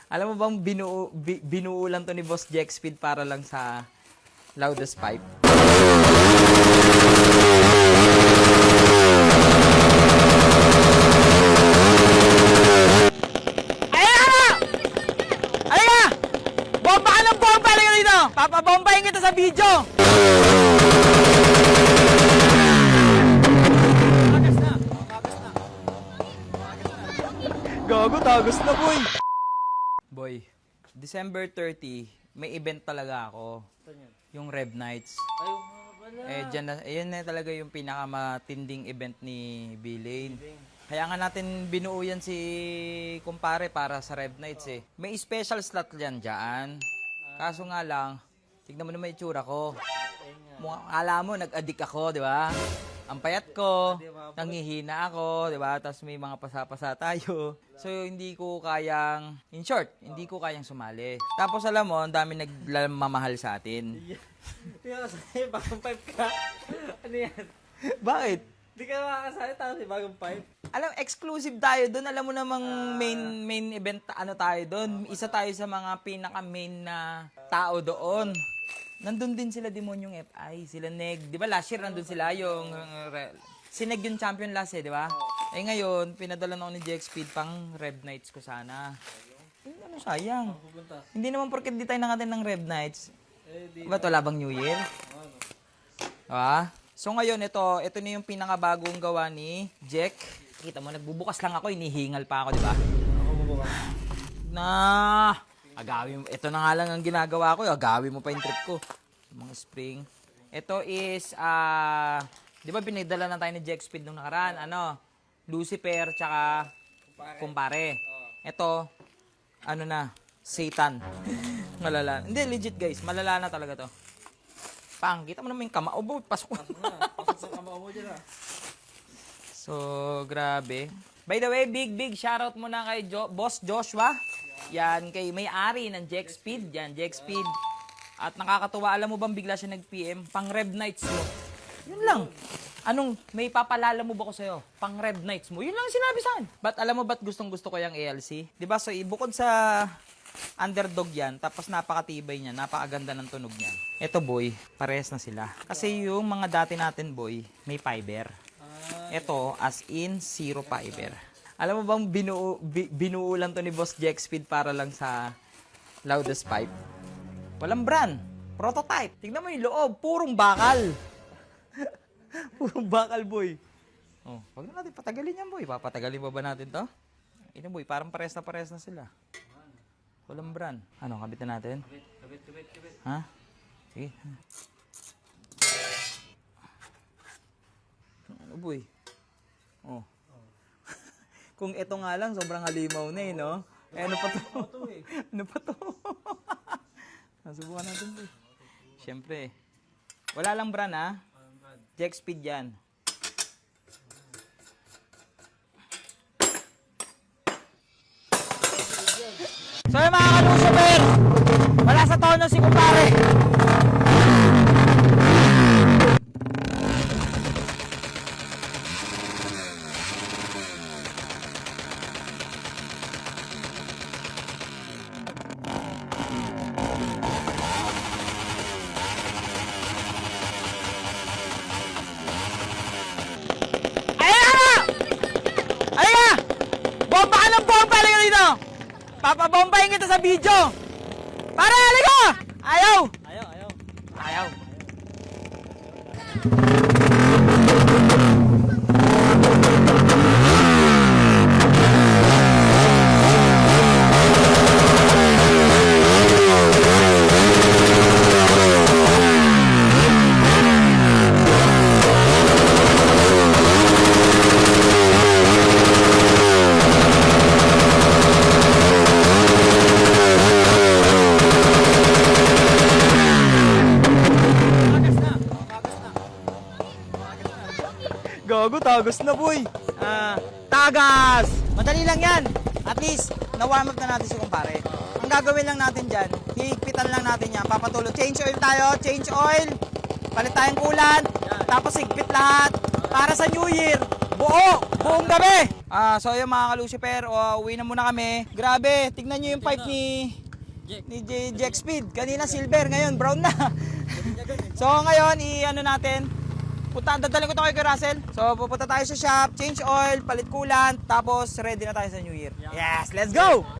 Alam mo bang binuo lang to ni Boss Jack Speed para lang sa loudest pipe? Ayan na! Ayan na! Bomba ka ng bomba! Ayan dito! Papabombahin kita sa video! Gago, tagos na, boy! Boy, December 30, may event talaga ako. Yung Rev Nights. Ayan na talaga yung pinakamatinding event ni B-Lane. Kaya nga natin binuo yan si kumpare para sa Rev Nights eh. May special slot yan dyan. Kaso nga lang, tignan mo naman yung itsura ko. Akala mo, nag-addict ako, di ba? Ang payat ko, nanghihina ako, di ba? Tapos may mga pasa-pasa tayo. So, hindi ko kayang, in short, hindi ko kayang sumali. Tapos alam mo, ang dami nagmamahal sa atin. Hindi ka kasali, bagong pipe ka. Ano yan? Bakit? Hindi ka makakasali, tapos may bagong pipe. Alam, exclusive tayo doon. Alam mo namang main event, ano tayo doon. Isa tayo sa mga pinaka-main na tao doon. Nandun din sila Demonyong FI, sila Neg. Di ba last year nandun sila yung... si Neg yung champion last eh, di ba? Eh ngayon, pinadala na ako ni Jack Speed pang Rev Nights ko sana. Ano sayang. Hindi naman porket di tayo nangatin ng Rev Nights. Ba't wala bang New Year? Ah? So ngayon, ito na yung pinakabagong gawa ni Jack. Kita mo, nagbubukas lang ako, inihingal pa ako, di ba? Ako bubukas. Agawin mo. Ito na nga lang ang ginagawa ko. Agawin mo pa yung trip ko. Mga spring. Ito is, di ba pinagdala na tayo ni Jack Speed nung nakaraan? Ano? Lucifer, tsaka kumpare. Ito, ano na? Satan. Malala. Hindi, legit guys. Malala na talaga to. Pang, kita mo naman yung kamao. Pasok na. Pasok sa kamao mo dyan ah. So, grabe. By the way, big shoutout muna kay Boss Joshua. Yan, kay may-ari ng Jack Speed. Yan, Jack Speed. At nakakatuwa, alam mo bang bigla siya nag-PM? Pang Rev Nights mo. Yun lang. Anong, may papalala mo ba ko sa'yo? Pang Rev Nights mo. Yun lang sinabi saan. But alam mo ba't gustong-gusto ko yung ALC? Diba? So, bukod sa underdog yan, tapos napakatibay niya, napakaganda ng tunog niya. Ito boy, parehas na sila. Kasi yung mga dati natin boy, may fiber. Ito, as in, zero fiber. Alam mo bang binuo lang to ni Boss Jack Speed para lang sa loudest pipe? Walang brand. Prototype. Tignan mo yung loob. Purong bakal. Purong bakal, boy. Oh, wag na natin patagalin yan, boy. Papatagalin pa ba natin to? Ino, boy. Parang pares na sila. Walang brand. Ano, kabit na natin? Kabit. Ha? Sige. Ano, boy? Oh. Kung ito nga lang, sobrang halimaw na eh, no? Eh, ano pa to? Ano pa to? Nasubukan natin to. Siyempre. Wala lang brand, ha? Jack Speed yan. So, yung mga kalusuber, wala sa tono si kumpare. Bomba ka ng bomba! Halika dito! Papabombahin kita sa video! Pare, halika! Ayaw! Ayaw. Gago, tagas na boy. Tagas! Madali lang yan. At least, na-warm up na natin si kumpare. Ang gagawin lang natin dyan, hihigpitan lang natin yan. Papatulog. Change oil tayo. Change oil. Palit tayong kulan. Tapos higpit lahat. Para sa New Year. Buong gabi. So yun mga ka-Lucifer, uwi na muna kami. Grabe, tignan nyo yung pipe ni Jack Speed. Kanina silver, ngayon brown na. So ngayon, natin. Dadalhin ko ito kay Russell. So pupunta tayo sa shop, change oil, palit coolant, tapos ready na tayo sa New Year. Yes, let's go!